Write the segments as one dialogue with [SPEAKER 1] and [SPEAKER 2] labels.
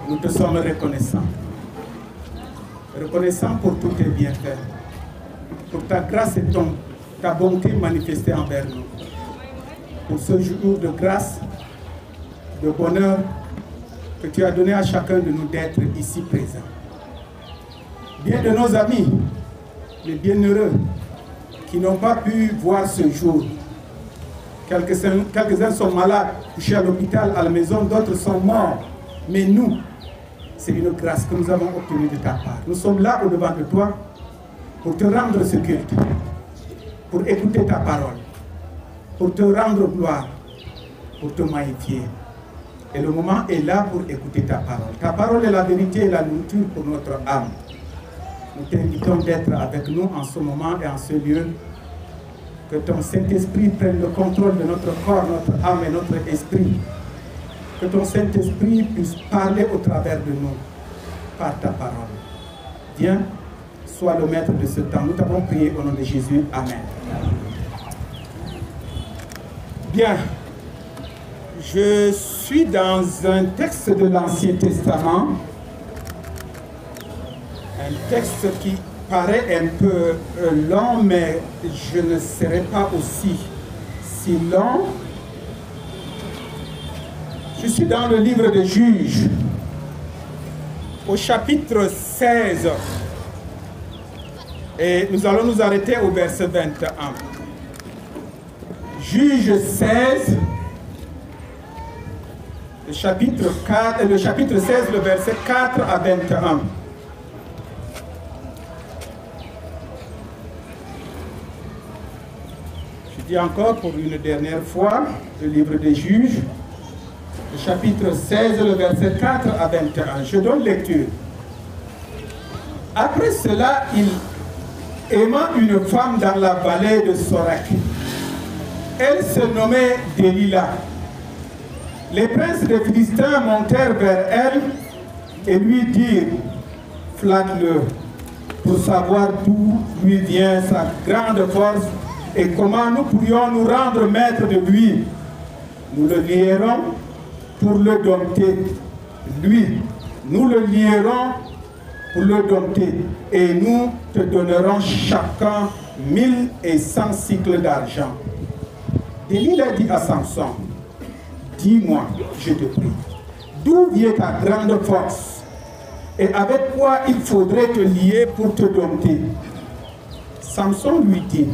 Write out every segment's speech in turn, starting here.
[SPEAKER 1] nous te sommes reconnaissants. Reconnaissants pour tous tes bienfaits, pour ta grâce et ta bonté manifestée envers nous. Pour ce jour de grâce, de bonheur que tu as donné à chacun de nous d'être ici présent. Bien de nos amis, les bienheureux, qui n'ont pas pu voir ce jour. Quelques-uns sont malades, couchés à l'hôpital, à la maison, d'autres sont morts. Mais nous, c'est une grâce que nous avons obtenue de ta part. Nous sommes là au-devant de toi pour te rendre ce culte, pour écouter ta parole, pour te rendre gloire, pour te magnifier. Et le moment est là pour écouter ta parole. Ta parole est la vérité et la nourriture pour notre âme. Nous t'invitons d'être avec nous en ce moment et en ce lieu. Que ton Saint-Esprit prenne le contrôle de notre corps, notre âme et notre esprit. Que ton Saint-Esprit puisse parler au travers de nous par ta parole. Viens, sois le maître de ce temps. Nous t'avons prié au nom de Jésus. Amen. Bien. Je suis dans un texte de l'Ancien Testament. Un texte qui paraît un peu long, mais je ne serai pas aussi si long. Je suis dans le livre des Juges, au chapitre 16, et nous allons nous arrêter au verset 21. Juges 16, le chapitre 16, le verset 4 à 21. Je dis encore pour une dernière fois, le livre des Juges, le chapitre 16, le verset 4 à 21. Je donne lecture. Après cela, il aima une femme dans la vallée de Sorek. Elle se nommait Delilah. Les princes des Philistins montèrent vers elle et lui dirent, flatte-le, pour savoir d'où lui vient sa grande force et comment nous pourrions nous rendre maîtres de lui. Nous le lierons pour le dompter. Lui, nous le lierons pour le dompter. Et nous te donnerons chacun 1100 cycles d'argent. Delilah dit à Samson, dis-moi, je te prie, d'où vient ta grande force? Et avec quoi il faudrait te lier pour te dompter? Samson lui dit,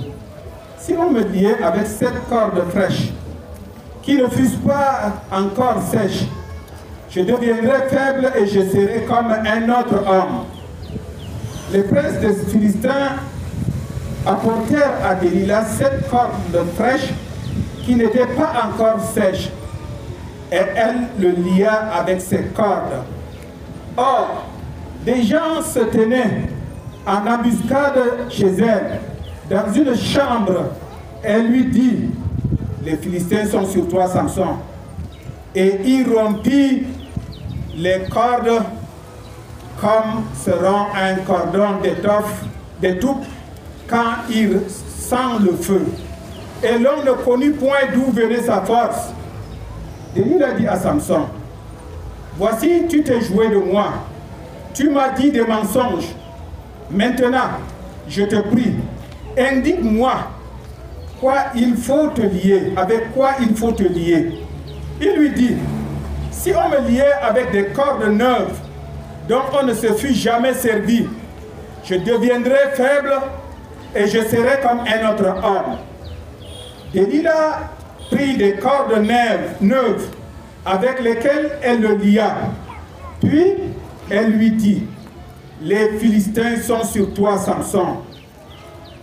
[SPEAKER 1] si on me liait avec cette corde fraîche, qui ne fût pas encore sèche, je deviendrais faible et je serais comme un autre homme. Les princes des Philistins apportèrent à Delilah cette corde fraîche qui n'était pas encore sèche, et elle le lia avec ses cordes. Or, des gens se tenaient en embuscade chez elle, dans une chambre. Elle lui dit, les Philistins sont sur toi, Samson. Et il rompit les cordes comme se rompt un cordon d'étoupe quand il sent le feu. Et l'on ne connut point d'où venait sa force. Delilah dit à Samson, voici, tu t'es joué de moi. Tu m'as dit des mensonges. Maintenant, je te prie, indique-moi quoi il faut te lier, avec quoi il faut te lier. Il lui dit, si on me liait avec des cordes neuves dont on ne se fût jamais servi, je deviendrais faible et je serais comme un autre homme. Delilah prit des cordes neuves avec lesquelles elle le lia. Puis elle lui dit, les Philistins sont sur toi, Samson.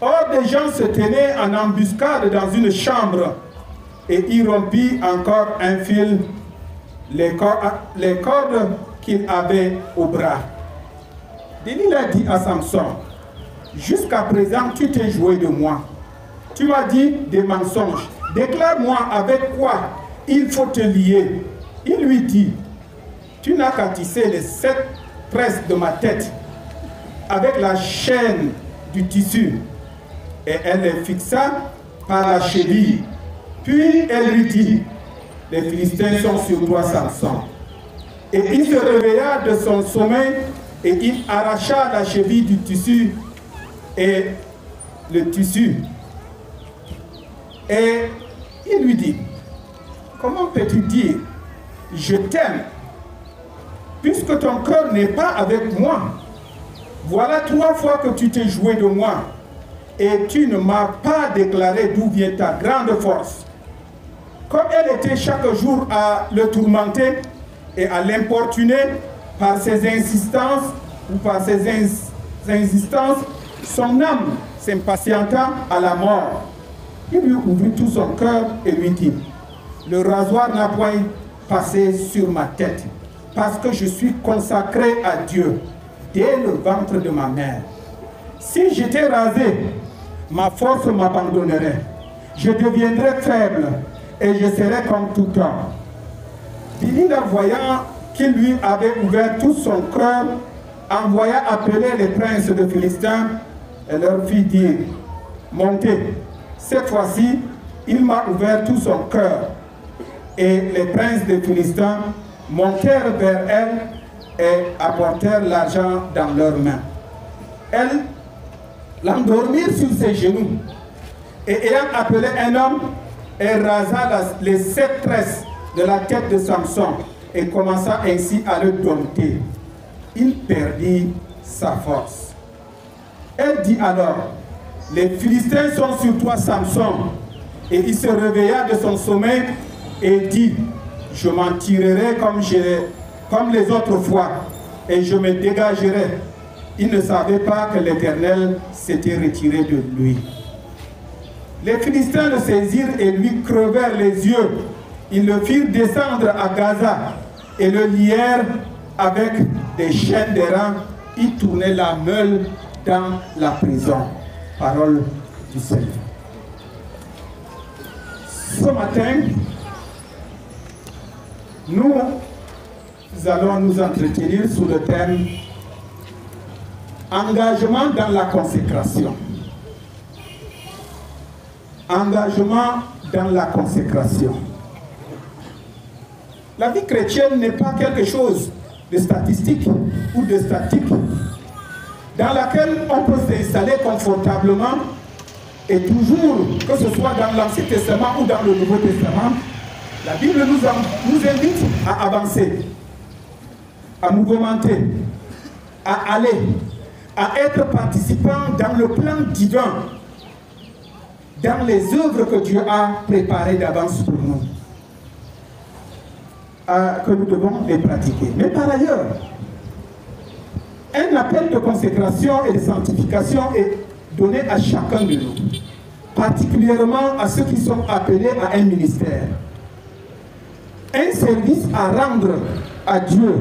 [SPEAKER 1] Or, des gens se tenaient en embuscade dans une chambre et il rompit encore un fil, les cordes qu'il avait au bras. Delilah dit à Samson, jusqu'à présent, tu t'es joué de moi. Tu m'as dit des mensonges. Déclare-moi avec quoi il faut te lier. Il lui dit, tu n'as qu'à tisser les 7 tresses de ma tête avec la chaîne du tissu. Et elle les fixa par la cheville. Puis elle lui dit, les Philistins sont sur toi, Samson. Et il se réveilla de son sommeil et il arracha la cheville du tissu et le tissu. Et il lui dit, comment peux-tu dire, je t'aime, puisque ton cœur n'est pas avec moi? Voilà 3 fois que tu t'es joué de moi, et tu ne m'as pas déclaré d'où vient ta grande force. Comme elle était chaque jour à le tourmenter et à l'importuner par ses insistances ou par ses insistances, son âme s'impatienta à la mort. Il lui ouvrit tout son cœur et lui dit, le rasoir n'a point passé sur ma tête, parce que je suis consacré à Dieu dès le ventre de ma mère. Si j'étais rasé, ma force m'abandonnerait. Je deviendrais faible et je serais comme tout homme. Delilah, voyant qu'il lui avait ouvert tout son cœur, envoya appeler les princes de Philistins et leur fit dire, montez, cette fois-ci, il m'a ouvert tout son cœur. Et les princes des Philistins montèrent vers elle et apportèrent l'argent dans leurs mains. Elle l'endormirent sur ses genoux. Et ayant appelé un homme, elle rasa les 7 tresses de la tête de Samson et commença ainsi à le dompter. Il perdit sa force. Elle dit alors, les Philistins sont sur toi, Samson. Et il se réveilla de son sommeil et dit, je m'en tirerai comme les autres fois, et je me dégagerai. Il ne savait pas que l'Éternel s'était retiré de lui. Les Philistins le saisirent et lui crevèrent les yeux. Ils le firent descendre à Gaza et le lièrent avec des chaînes d'airain. Il tournait la meule dans la prison. Parole du Seigneur. Ce matin, nous allons nous entretenir sur le thème engagement dans la consécration. Engagement dans la consécration. La vie chrétienne n'est pas quelque chose de statistique ou de statique dans laquelle on peut s'installer confortablement et toujours, que ce soit dans l'Ancien Testament ou dans le Nouveau Testament, la Bible nous invite à avancer, à mouvementer, à aller, à être participant dans le plan divin, dans les œuvres que Dieu a préparées d'avance pour nous, que nous devons les pratiquer. Mais par ailleurs, un appel de consécration et de sanctification est donné à chacun de nous, particulièrement à ceux qui sont appelés à un ministère. Un service à rendre à Dieu,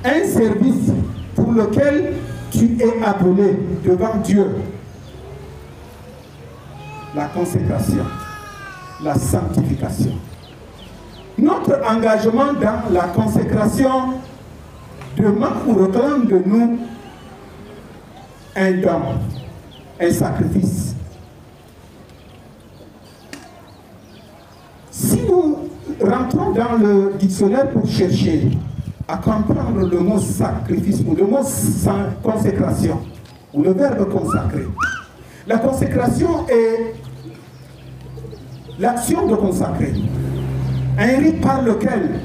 [SPEAKER 1] un service pour lequel tu es appelé devant Dieu. La consécration, la sanctification. Notre engagement dans la consécration demande ou réclame de nous un don, un sacrifice. Si nous rentrons dans le dictionnaire pour chercher à comprendre le mot sacrifice ou le mot consécration ou le verbe consacrer, la consécration est l'action de consacrer, un rite par lequel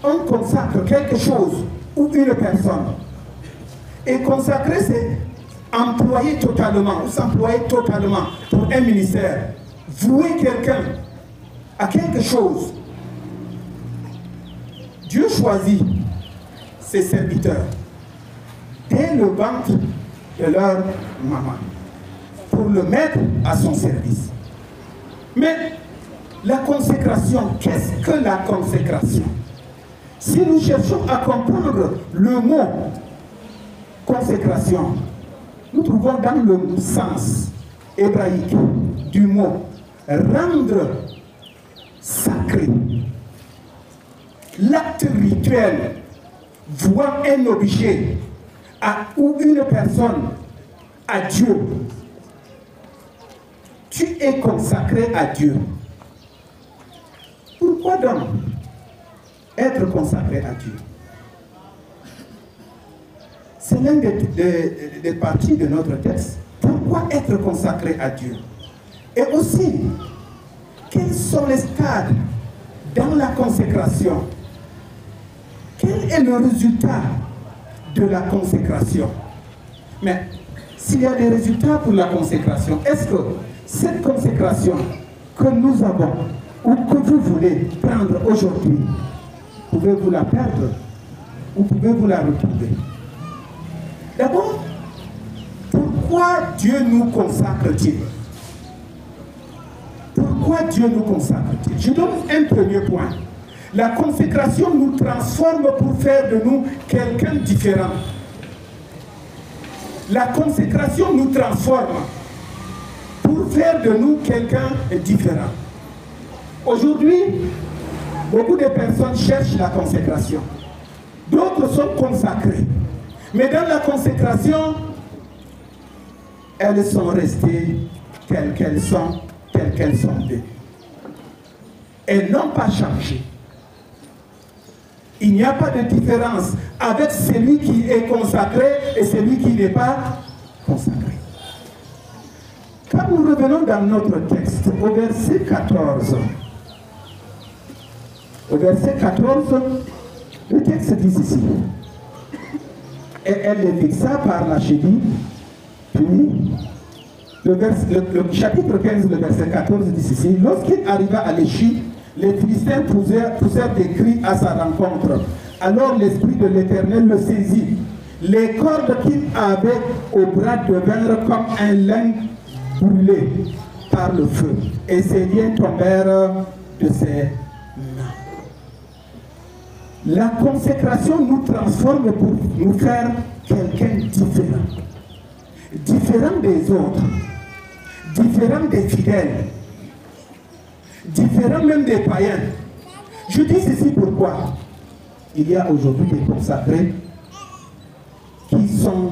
[SPEAKER 1] on consacre quelque chose ou une personne. Et consacrer, c'est employer totalement, ou s'employer totalement pour un ministère, vouer quelqu'un à quelque chose. Dieu choisit ses serviteurs dès le ventre de leur maman pour le mettre à son service. Mais la consécration, qu'est-ce que la consécration? Si nous cherchons à comprendre le mot consécration, nous trouvons dans le sens hébraïque du mot rendre sacré. L'acte rituel vouant un objet ou une personne à Dieu. Tu es consacré à Dieu. Pourquoi donc être consacré à Dieu? c'est l'un des parties de notre texte. Pourquoi être consacré à Dieu? Et aussi, quels sont les stades dans la consécration? Quel est le résultat de la consécration? Mais s'il y a des résultats pour la consécration, est-ce que cette consécration que nous avons ou que vous voulez prendre aujourd'hui, pouvez-vous la perdre ou pouvez-vous la retrouver? D'abord, pourquoi Dieu nous consacre-t-il? Pourquoi Dieu nous consacre-t-il? Je donne un premier point. La consécration nous transforme pour faire de nous quelqu'un de différent. La consécration nous transforme pour faire de nous quelqu'un de différent. Aujourd'hui, beaucoup de personnes cherchent la consécration. D'autres sont consacrés. Mais dans la consécration, elles sont restées telles qu'elles sont venues. Elles n'ont pas changé. Il n'y a pas de différence avec celui qui est consacré et celui qui n'est pas consacré. Quand nous revenons dans notre texte, au verset 14, le texte dit ceci: et elle les fixa par la cheville, puis le chapitre 15, le verset 14 dit ceci: lorsqu'il arriva à l'Échine, les Philistins poussèrent des cris à sa rencontre. Alors l'Esprit de l'Éternel le saisit. Les cordes qu'il avait au bras devinrent comme un lin brûlé par le feu, et ses liens tombèrent de ses mains. La consécration nous transforme pour nous faire quelqu'un différent. Différent des autres, différent des fidèles, différent même des païens. Je dis ceci pourquoi il y a aujourd'hui des consacrés qui sont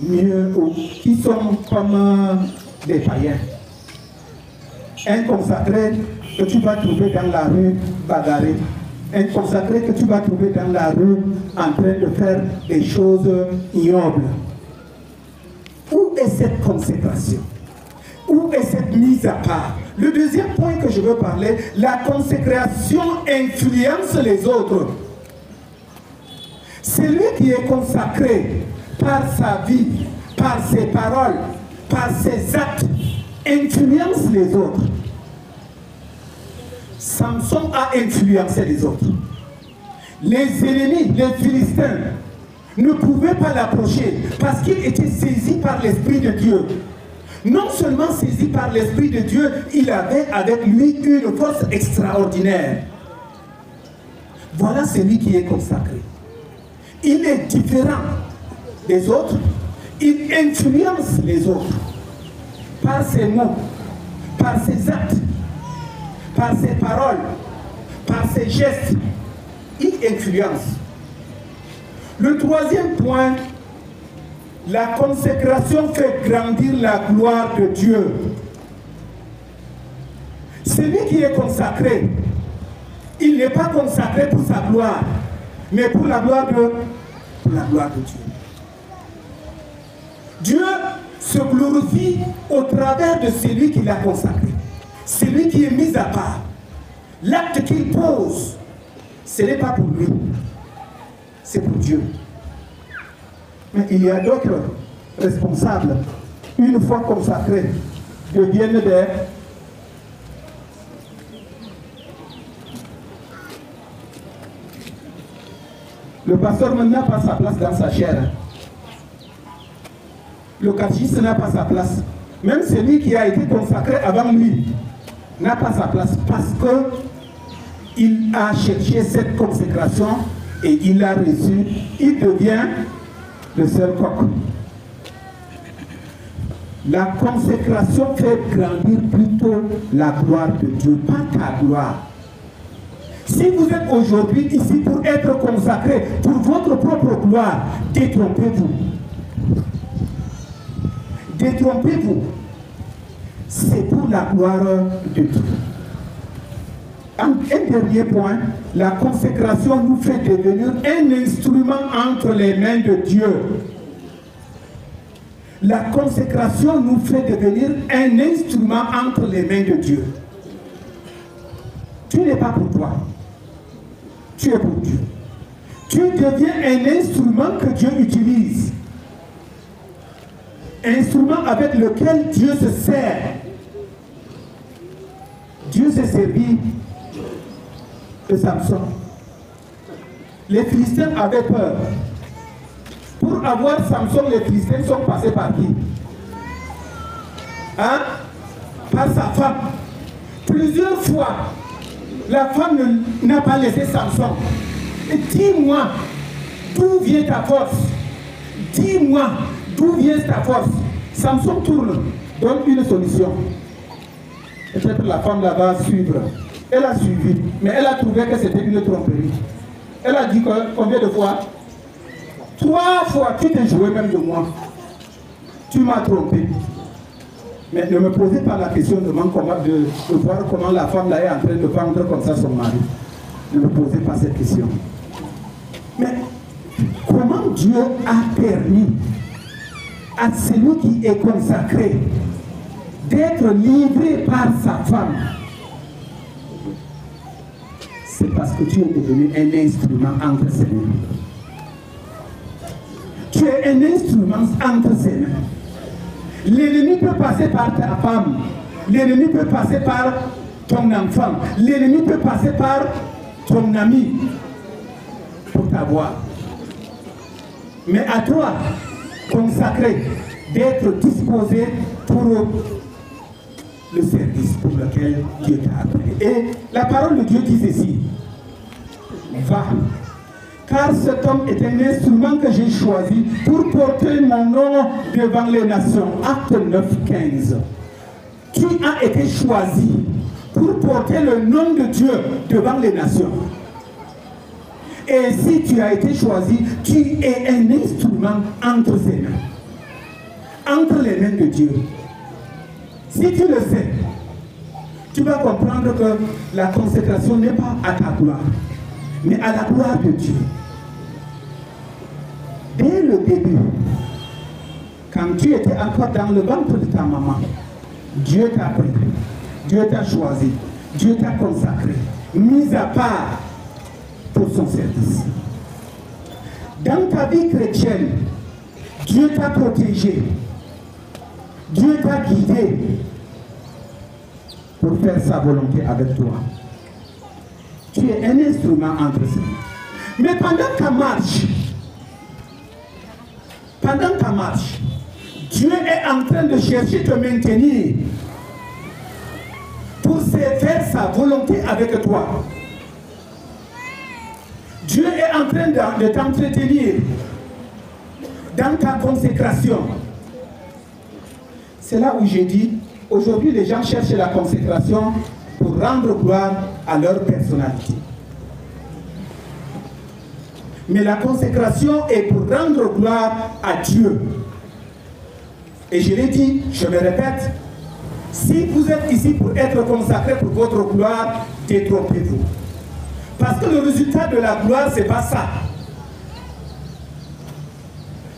[SPEAKER 1] mieux ou qui sont comme des païens. Un consacré que tu vas trouver dans la rue bagarré, un consacré que tu vas trouver dans la rue en train de faire des choses ignobles. Où est cette consécration? Où est cette mise à part? Le deuxième point que je veux parler, la consécration influence les autres. Celui qui est consacré par sa vie, par ses paroles, par ses actes, influence les autres. Samson a influencé les autres. Les ennemis, les Philistins, ne pouvaient pas l'approcher parce qu'il était saisi par l'Esprit de Dieu. Non seulement saisi par l'Esprit de Dieu, il avait avec lui une force extraordinaire. Voilà celui qui est consacré. Il est différent des autres, il influence les autres par ses mots, par ses actes, par ses paroles, par ses gestes. Il influence. Le troisième point, la consécration fait grandir la gloire de Dieu. Celui qui est consacré, il n'est pas consacré pour sa gloire, mais pour la gloire de Dieu. Dieu se glorifie au travers de celui qui l'a consacré. Celui qui est mis à part. L'acte qu'il pose, ce n'est pas pour lui, c'est pour Dieu. Mais il y a d'autres responsables, une fois consacrés, deviennent des... Le pasteur n'a pas sa place dans sa chair. Le catéchiste n'a pas sa place. Même celui qui a été consacré avant lui n'a pas sa place parce qu'il a cherché cette consécration et il l'a reçu. Il devient le seul coq. La consécration fait grandir plutôt la gloire de Dieu, pas ta gloire. Si vous êtes aujourd'hui ici pour être consacré pour votre propre gloire, détrompez-vous. Détrompez-vous. C'est pour la gloire de Dieu. Un dernier point, la consécration nous fait devenir un instrument entre les mains de Dieu. La consécration nous fait devenir un instrument entre les mains de Dieu. Tu n'es pas pour toi, tu es pour Dieu. Tu deviens un instrument que Dieu utilise. Instrument avec lequel Dieu se sert. Dieu s'est servi de Samson. Les Philistins avaient peur. Pour avoir Samson, les Philistins sont passés par qui? Hein? Par sa femme. Plusieurs fois, la femme n'a pas laissé Samson. Dis-moi, d'où vient ta force? Dis-moi, d'où vient ta force? Samson tourne, donne une solution. Peut-être la femme là-bas suivre. Elle a suivi, mais elle a trouvé que c'était une tromperie. Elle a dit combien de fois? 3 fois, tu t'es joué même de moi. Tu m'as trompé. Mais ne me posez pas la question de voir comment la femme là est en train de vendre comme ça son mari. Ne me posez pas cette question. Mais comment Dieu a permis à celui qui est consacré d'être livré par sa femme? C'est parce que tu es devenu un instrument entre ses mains. Tu es un instrument entre ses mains. L'ennemi peut passer par ta femme. L'ennemi peut passer par ton enfant. L'ennemi peut passer par ton ami pour t'avoir. Mais à toi, consacré, d'être disposé pour le service pour lequel Dieu t'a appelé. Et la parole de Dieu dit ceci: va, car cet homme est un instrument que j'ai choisi pour porter mon nom devant les nations. Acte 9, 15. Tu as été choisi pour porter le nom de Dieu devant les nations. Et si tu as été choisi, tu es un instrument entre ses mains, entre les mains de Dieu. Si tu le sais, tu vas comprendre que la consécration n'est pas à ta gloire, mais à la gloire de Dieu. Dès le début, quand tu étais encore dans le ventre de ta maman, Dieu t'a pris, Dieu t'a choisi, Dieu t'a consacré, mis à part pour son service. Dans ta vie chrétienne, Dieu t'a protégé, Dieu t'a guidé pour faire sa volonté avec toi. Tu es un instrument entre ses mains. Mais pendant ta marche, Dieu est en train de chercher de te maintenir pour faire sa volonté avec toi. Dieu est en train de t'entretenir dans ta consécration. C'est là où j'ai dit, aujourd'hui les gens cherchent la consécration pour rendre gloire à leur personnalité. Mais la consécration est pour rendre gloire à Dieu. Et je l'ai dit, je me répète, si vous êtes ici pour être consacré pour votre gloire, détrompez-vous. Parce que le résultat de la gloire, ce n'est pas ça.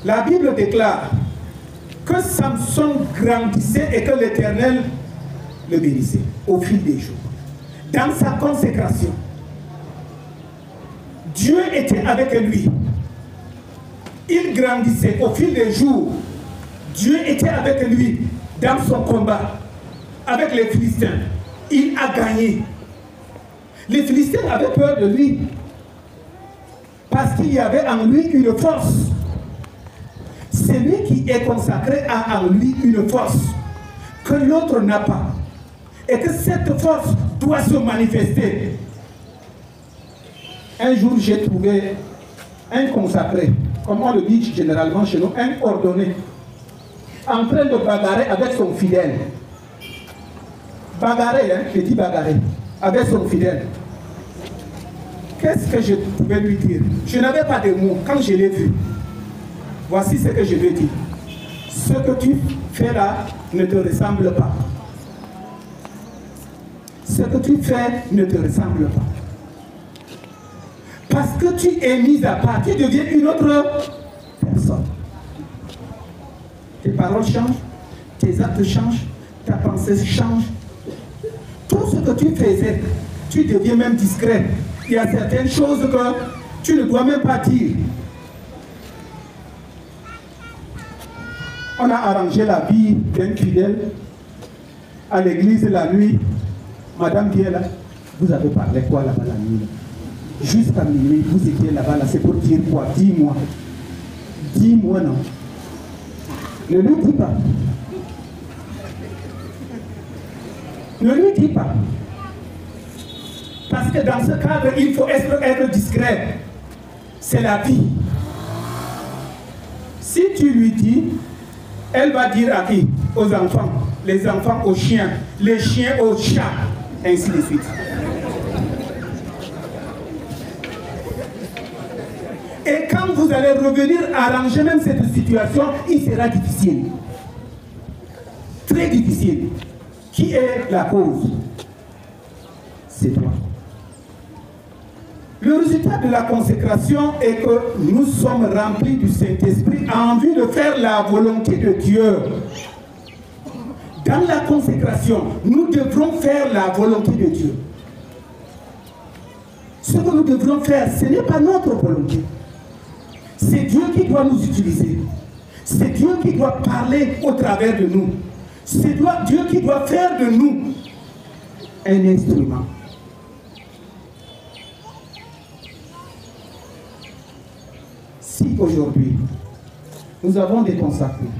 [SPEAKER 1] La Bible déclare que Samson grandissait et que l'Éternel le bénissait au fil des jours. Dans sa consécration, Dieu était avec lui. Il grandissait au fil des jours. Dieu était avec lui dans son combat avec les Philistins. Il a gagné. Les Philistins avaient peur de lui parce qu'il y avait en lui une force. Celui qui est consacré a en lui une force que l'autre n'a pas. Et que cette force doit se manifester. Un jour, j'ai trouvé un consacré, comme on le dit généralement chez nous, un ordonné, en train de bagarrer avec son fidèle. Bagarrer, hein, je dis bagarrer, avec son fidèle. Qu'est-ce que je pouvais lui dire? Je n'avais pas de mots quand je l'ai vu. Voici ce que je lui ai dit. Ce que tu fais là ne te ressemble pas. ce que tu fais ne te ressemble pas. Parce que tu es mis à part, tu deviens une autre personne. Tes paroles changent, tes actes changent, ta pensée change. Tout ce que tu faisais, tu deviens même discret. Il y a certaines choses que tu ne dois même pas dire. On a arrangé la vie d'un fidèle à l'église la nuit. Madame qui est là, vous avez parlé quoi là-bas la nuit? Jusqu'à minuit, vous étiez là-bas, là, c'est pour dire quoi? Dis-moi. Dis-moi non. Ne lui dis pas. Ne lui dis pas. Parce que dans ce cadre, il faut être discret. C'est la vie. Si tu lui dis, elle va dire à qui? Aux enfants. Les enfants aux chiens. Les chiens aux chats. Ainsi de suite. Et quand vous allez revenir arranger même cette situation, il sera difficile. Très difficile. Qui est la cause? C'est toi. Le résultat de la consécration est que nous sommes remplis du Saint-Esprit en vue de faire la volonté de Dieu. Dans la consécration, nous devrons faire la volonté de Dieu. Ce que nous devrons faire, ce n'est pas notre volonté. C'est Dieu qui doit nous utiliser. C'est Dieu qui doit parler au travers de nous. C'est Dieu qui doit faire de nous un instrument. Si aujourd'hui, nous avons des consacrés,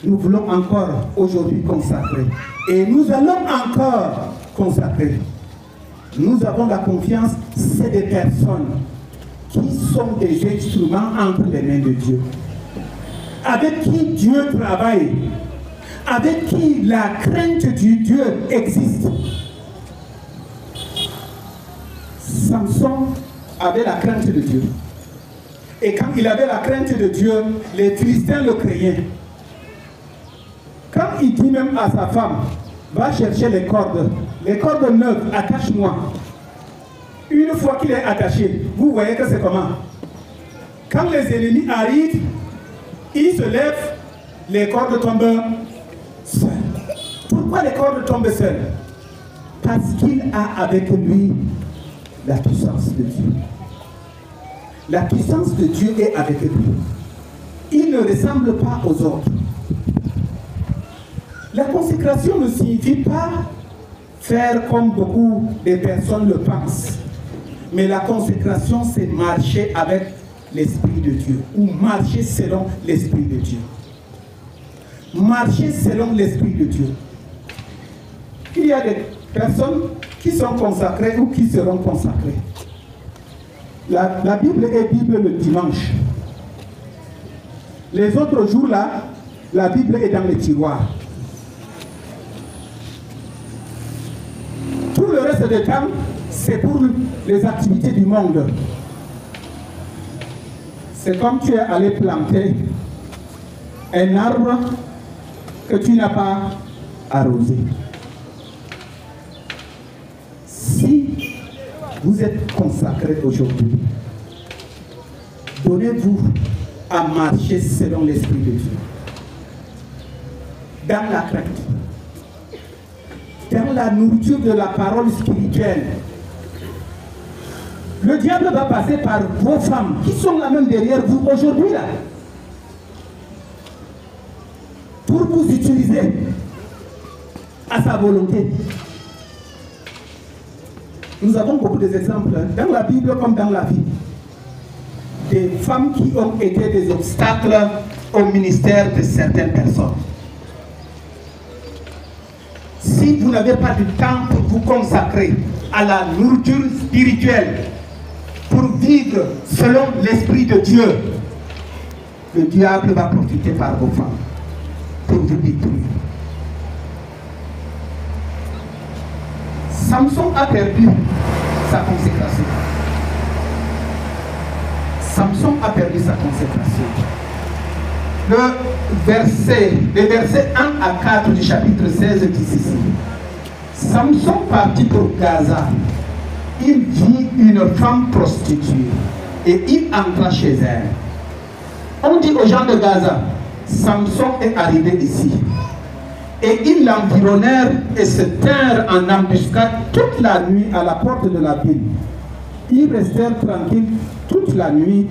[SPEAKER 1] nous voulons encore aujourd'hui consacrer, et nous allons encore consacrer, nous avons la confiance, c'est des personnes qui sont des instruments entre les mains de Dieu, avec qui Dieu travaille, avec qui la crainte du Dieu existe. Samson avait la crainte de Dieu. Et quand il avait la crainte de Dieu, les Philistins le craignaient. Quand il dit même à sa femme, va chercher les cordes neuves, attache-moi. Une fois qu'il est attaché, vous voyez que c'est comment? Quand les ennemis arrivent, il se lève, les cordes tombent seules. Pourquoi les cordes tombent seules? Parce qu'il a avec lui la puissance de Dieu. La puissance de Dieu est avec lui. Il ne ressemble pas aux autres. La consécration ne signifie pas faire comme beaucoup de personnes le pensent. Mais la consécration, c'est marcher avec l'Esprit de Dieu, ou marcher selon l'Esprit de Dieu. Marcher selon l'Esprit de Dieu. Il y a des personnes qui sont consacrées ou qui seront consacrées. La Bible est Bible le dimanche. Les autres jours là, la Bible est dans les tiroirs. Tout le reste du temps, c'est pour les activités du monde. C'est comme tu es allé planter un arbre que tu n'as pas arrosé. Si vous êtes consacré aujourd'hui, donnez-vous à marcher selon l'Esprit de Dieu. Dans la crainte. Dans la nourriture de la parole spirituelle. Le diable va passer par vos femmes qui sont là même derrière vous aujourd'hui là. Pour vous utiliser à sa volonté. Nous avons beaucoup d'exemples dans la Bible comme dans la vie. Des femmes qui ont été des obstacles au ministère de certaines personnes. Si vous n'avez pas du temps pour vous consacrer à la nourriture spirituelle, pour vivre selon l'Esprit de Dieu, le diable va profiter par vos femmes pour vous détruire. Samson a perdu sa consécration. Samson a perdu sa consécration. Les versets 1 à 4 du chapitre 16 dit ceci. Samson partit pour Gaza. Il vit une femme prostituée et il entra chez elle. On dit aux gens de Gaza, Samson est arrivé ici. Et ils l'environnèrent et se tinrent en embuscade toute la nuit à la porte de la ville. Ils restèrent tranquilles toute la nuit,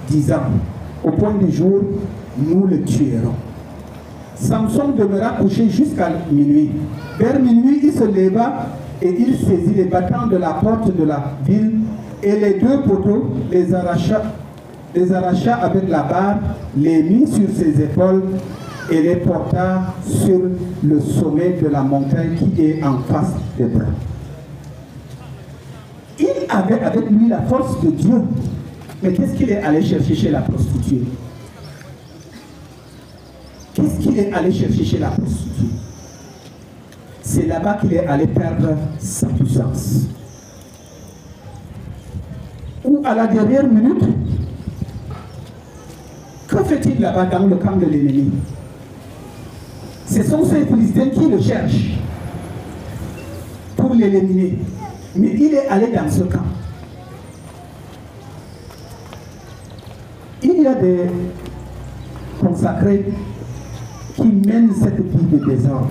[SPEAKER 1] disant, au point du jour, nous le tuerons. Samson demeura couché jusqu'à minuit. Vers minuit, il se leva et il saisit les battants de la porte de la ville et les deux poteaux les arracha avec la barre, les mit sur ses épaules et les porta sur le sommet de la montagne qui est en face des bras. Il avait avec lui la force de Dieu. Mais qu'est-ce qu'il est allé chercher chez la prostituée? Qu'est-ce qu'il est allé chercher chez la prostituée? C'est là-bas qu'il est allé perdre sa puissance. Ou à la dernière minute, que fait-il là-bas dans le camp de l'ennemi? Ce sont ces Philistins qui le cherchent pour l'éliminer. Mais il est allé dans ce camp. Il y a des consacrés qui mènent cette vie de désordre.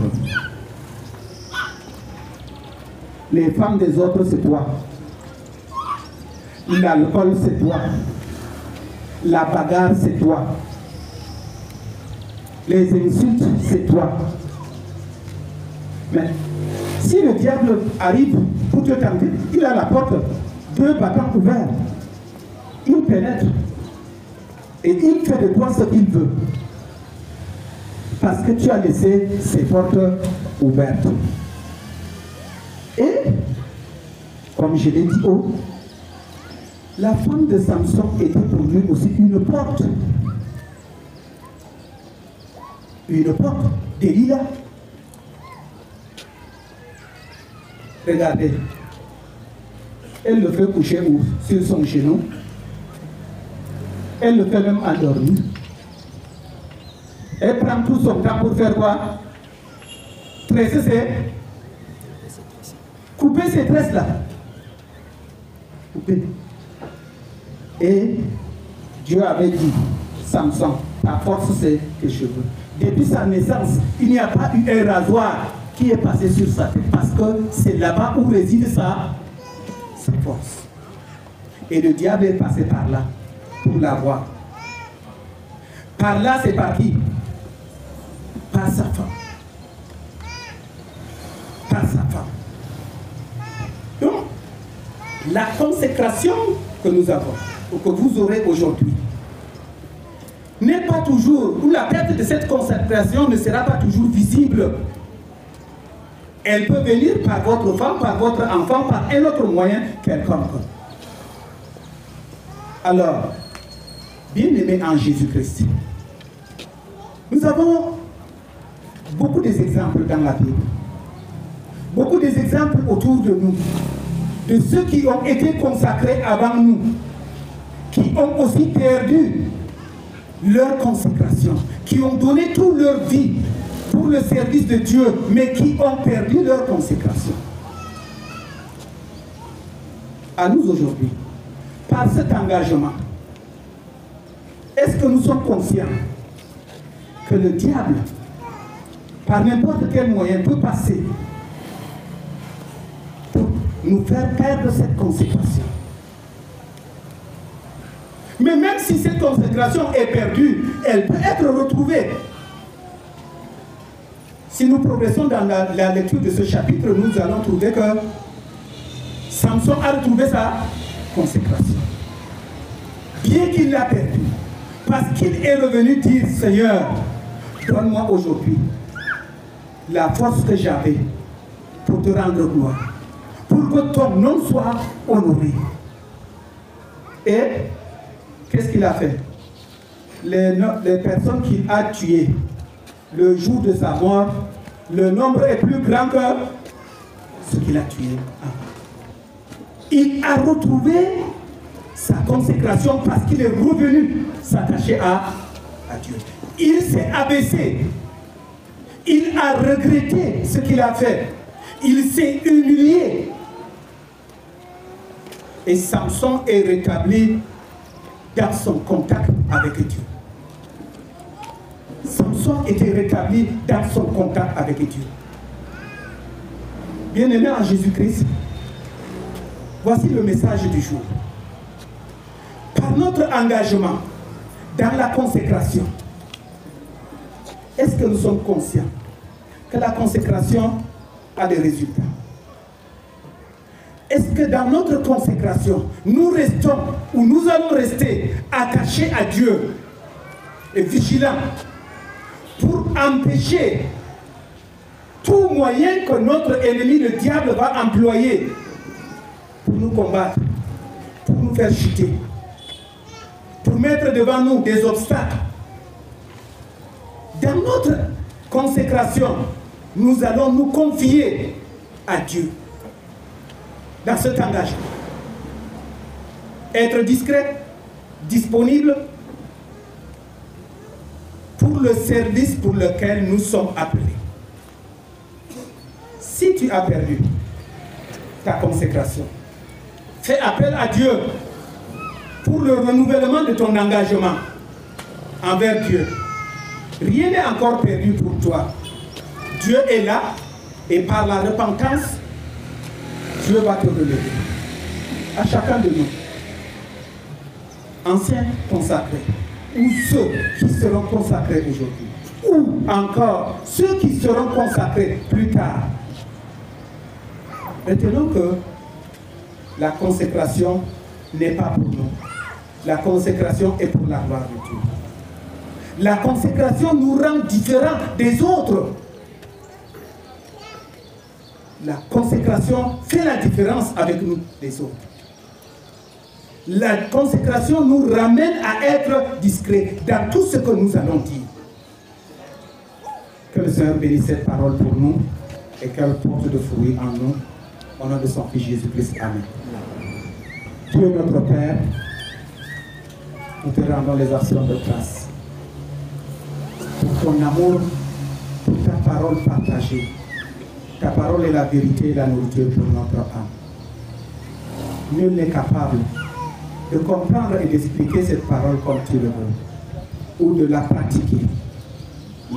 [SPEAKER 1] Les femmes des autres, c'est toi. L'alcool, c'est toi. La bagarre, c'est toi. Les insultes, c'est toi. Mais si le diable arrive pour te tenter, il a la porte, deux battants ouverts. Il pénètre. Et il fait de toi ce qu'il veut. Parce que tu as laissé ses portes ouvertes. Et, comme je l'ai dit haut, la femme de Samson était pour lui aussi une porte. Une porte. Delilah. Regardez. Elle le fait coucher sur son genou. Elle le fait même endormir. Elle prend tout son temps pour faire quoi? Tresser ses... Couper ces tresses-là. Couper. Et Dieu avait dit, Samson, ta force c'est tes cheveux. Depuis sa naissance, il n'y a pas eu un rasoir qui est passé sur sa tête. Parce que c'est là-bas où réside sa force. Et le diable est passé par là pour l'avoir. Par là, c'est par qui? Par sa femme. Par sa femme. Donc, la consécration que nous avons, ou que vous aurez aujourd'hui, n'est pas toujours, ou la perte de cette consécration ne sera pas toujours visible. Elle peut venir par votre femme, par votre enfant, par un autre moyen quelconque. Alors, bien-aimés en Jésus-Christ, nous avons beaucoup d'exemples dans la Bible. Beaucoup d'exemples autour de nous. De ceux qui ont été consacrés avant nous. Qui ont aussi perdu leur consécration. Qui ont donné toute leur vie pour le service de Dieu, mais qui ont perdu leur consécration. À nous aujourd'hui, par cet engagement, est-ce que nous sommes conscients que le diable, par n'importe quel moyen, peut passer pour nous faire perdre cette consécration? Mais même si cette consécration est perdue, elle peut être retrouvée. Si nous progressons dans la lecture de ce chapitre, nous allons trouver que Samson a retrouvé sa consécration. Bien qu'il l'a perdu, parce qu'il est revenu dire, Seigneur, donne-moi aujourd'hui la force que j'avais pour te rendre gloire, pour que ton nom soit honoré. Et qu'est-ce qu'il a fait? Les personnes qu'il a tuées, le jour de sa mort, le nombre est plus grand que ce qu'il a tué. Il a retrouvé sa consécration parce qu'il est revenu s'attacher à Dieu. Il s'est abaissé. Il a regretté ce qu'il a fait. Il s'est humilié. Et Samson est rétabli dans son contact avec Dieu. Samson était rétabli dans son contact avec Dieu. Bien-aimés en Jésus-Christ, voici le message du jour. Par notre engagement dans la consécration, est-ce que nous sommes conscients que la consécration a des résultats? Est-ce que dans notre consécration, nous restons ou nous allons rester attachés à Dieu et vigilants pour empêcher tout moyen que notre ennemi, le diable, va employer pour nous combattre, pour nous faire chuter, pour mettre devant nous des obstacles? Dans notre consécration, nous allons nous confier à Dieu. Dans cet engagement, être discret, disponible pour le service pour lequel nous sommes appelés. Si tu as perdu ta consécration, fais appel à Dieu pour le renouvellement de ton engagement envers Dieu. Rien n'est encore perdu pour toi. Dieu est là et par la repentance, Dieu va te relever. À chacun de nous, anciens consacrés, ou ceux qui seront consacrés aujourd'hui, ou encore ceux qui seront consacrés plus tard. Retenons que la consécration n'est pas pour nous. La consécration est pour la gloire de Dieu. La consécration nous rend différents des autres. La consécration fait la différence avec nous, les autres. La consécration nous ramène à être discrets dans tout ce que nous allons dire. Que le Seigneur bénisse cette parole pour nous et qu'elle porte de fruits en nous. Au nom de son Fils Jésus-Christ. Amen. Dieu notre Père, nous te rendons les actions de grâce pour ton amour, pour ta parole partagée. Ta parole est la vérité et la nourriture pour notre âme. Nul n'est capable de comprendre et d'expliquer cette parole comme tu le veux, ou de la pratiquer.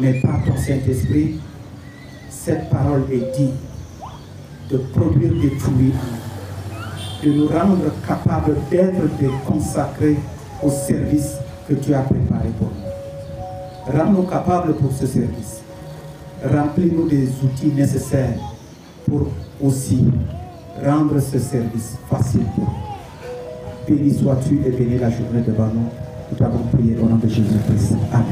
[SPEAKER 1] Mais par ton Saint-Esprit, cette parole est digne de produire des fruits en nous, de nous rendre capables d'être des consacrés au service que tu as préparé pour nous. Rends-nous capables pour ce service. Remplis-nous des outils nécessaires pour aussi rendre ce service facile pour nous. Béni sois-tu et bénis la journée devant nous. Nous t'avons prié au nom de Jésus-Christ. Amen.